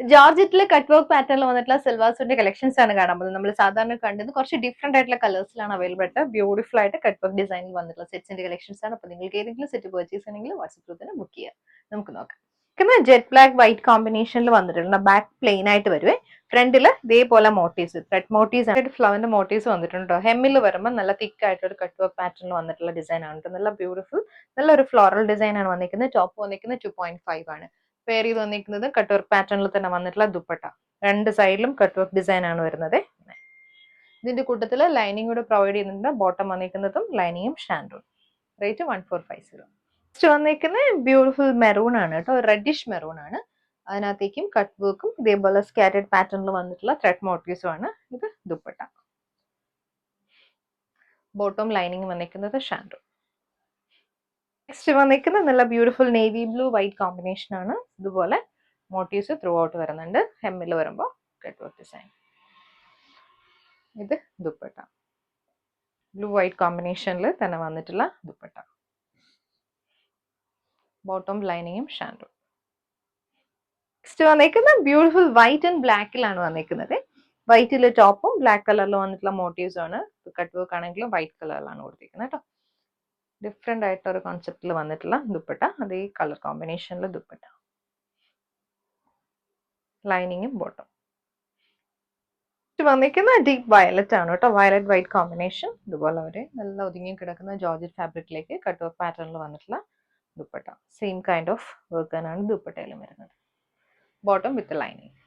ജോർജറ്റിലെ cut work പാറ്റേണിൽ വന്നിട്ടുള്ള silver സൂട്ടിന്റെ collections ആണ് കാണാൻ പോകുന്നത്. നമ്മൾ സാധാരണ കണ്ടത് കുറച്ച് ഡിഫറെന്റ് ആയിട്ടുള്ള കളേഴ്സിലാണ് അവൈലബിൾ ആയിട്ട് ബ്യൂട്ടിഫുൾ ആയിട്ട് കട്ട് വർക്ക് ഡിസൈനിൽ വന്നിട്ടുള്ള സെറ്റ്സിന്റെ കളക്ഷൻസ് ആണ്. അപ്പോൾ നിങ്ങൾക്ക് ഏതെങ്കിലും സെറ്റ് പർച്ചേസ് ചെയ്യണമെങ്കിൽ വാട്സ്ആപ്പ് ത്രൂ തന്നെ ബുക്ക് ചെയ്യാം. നമുക്ക് നോക്കാം. ജെറ്റ് ബ്ലാക്ക് വൈറ്റ് കോമ്പിനേഷനിൽ വന്നിട്ടുണ്ട്. ബാക്ക് പ്ലെയിൻ ആയിട്ട് വരുവേ, ഫ്രണ്ടിൽ ഇതേപോലെ മോട്ടീവ്സ്, ത്രെഡ് മോട്ടീവ്സ് ആയിട്ട് ഫ്ലവറിന്റെ മോട്ടീവ്സ് വന്നിട്ടുണ്ട്. ഹെമ്മിൽ വരുമ്പോൾ നല്ല തിക്ക് ആയിട്ട് ഒരു കട്ട് വർക്ക് പാറ്റേണിൽ വന്നിട്ടുള്ള ഡിസൈൻ ആണ്. നല്ല ബ്യൂട്ടിഫുൾ, നല്ലൊരു ഫ്ലോറൽ ഡിസൈൻ ആണ് വന്നിരിക്കുന്നത്. ടോപ്പ് വന്നിരിക്കുന്നത് 2.5 ആണ്. പെയർ ചെയ്ത് വന്നിരിക്കുന്നത് കട്ട് വർക്ക് പാറ്റേണിൽ തന്നെ വന്നിട്ടുള്ള ദുപ്പട്ട. രണ്ട് സൈഡിലും കട്ട് വർക്ക് ഡിസൈൻ ആണ് വരുന്നത്. ഇതിന്റെ കൂട്ടത്തിൽ ലൈനിങ് കൂടെ പ്രൊവൈഡ് ചെയ്യുന്നുണ്ട്. ബോട്ടം വന്നിരിക്കുന്നതും ലൈനിങ്ങും ഷാൻഡൂൺ. റേറ്റ് 1450. നെക്സ്റ്റ് വന്നിരിക്കുന്നത് ബ്യൂട്ടിഫുൾ മെറൂൺ ആണ് കേട്ടോ, റെഡിഷ് മെറൂൺ ആണ്. അതിനകത്തേക്കും കട്ട് വർക്കും ഇതേപോലെ സ്കാറ്റേഡ് പാറ്റേണിൽ വന്നിട്ടുള്ള ത്രെഡ് മോട്ടീവ്സും ആണ്. ഇത് ദുപ്പട്ട. ബോട്ടം ലൈനിങ് വന്നിരിക്കുന്നത് ഷാൻഡൂൺ. നെക്സ്റ്റ് വന്നിരിക്കുന്നത് നല്ല beautiful navy blue white combination ആണ്. ഇതുപോലെ മോട്ടീവ്സ് ത്രൂ ഔട്ട് വരുന്നുണ്ട്. ഹെമ്മിൽ വരുമ്പോൾ കട്ട് വർക്ക് ഡിസൈൻ. ഇത് ദുപ്പട്ട. ബ്ലൂ വൈറ്റ് കോമ്പിനേഷനിൽ തന്നെ വന്നിട്ടുള്ള ദുപ്പട്ട. ബോട്ടം ലൈനിങ്ങും ഷാൻഡൂൺ. നെക്സ്റ്റ് വന്നിരിക്കുന്നത് ബ്യൂട്ടിഫുൾ വൈറ്റ് ആൻഡ് ബ്ലാക്കിലാണ് വന്നിരിക്കുന്നത്. വൈറ്റിൽ ടോപ്പും ബ്ലാക്ക് കളറിൽ വന്നിട്ടുള്ള മോട്ടീവ്സ് ആണ്. കട്ട് വർക്ക് ആണെങ്കിലും വൈറ്റ് കളറിലാണ് കൊടുത്തിരിക്കുന്നത് കേട്ടോ. ഡിഫറെന്റ് ആയിട്ടൊരു കോൺസെപ്റ്റിൽ വന്നിട്ടുള്ള ദുപ്പട്ട, അതേ കളർ കോമ്പിനേഷനിൽ ദുപ്പട്ട. ലൈനിങ്ങും ബോട്ടം. വന്നിരിക്കുന്ന ഡീപ്പ് വയലറ്റ് ആണ് കേട്ടോ, വയലറ്റ് വൈറ്റ് കോമ്പിനേഷൻ. ഇതുപോലെ അവര് നല്ല ഒതുങ്ങി കിടക്കുന്ന ജോർജറ്റ് ഫാബ്രിക്കിലേക്ക് കട്ട് വർക്ക് പാറ്റേണിൽ വന്നിട്ടുള്ള dupatta. Same kind of work തന്നെയാണ് ദുപ്പട്ടയിലും വരുന്നത്. Bottom with lining.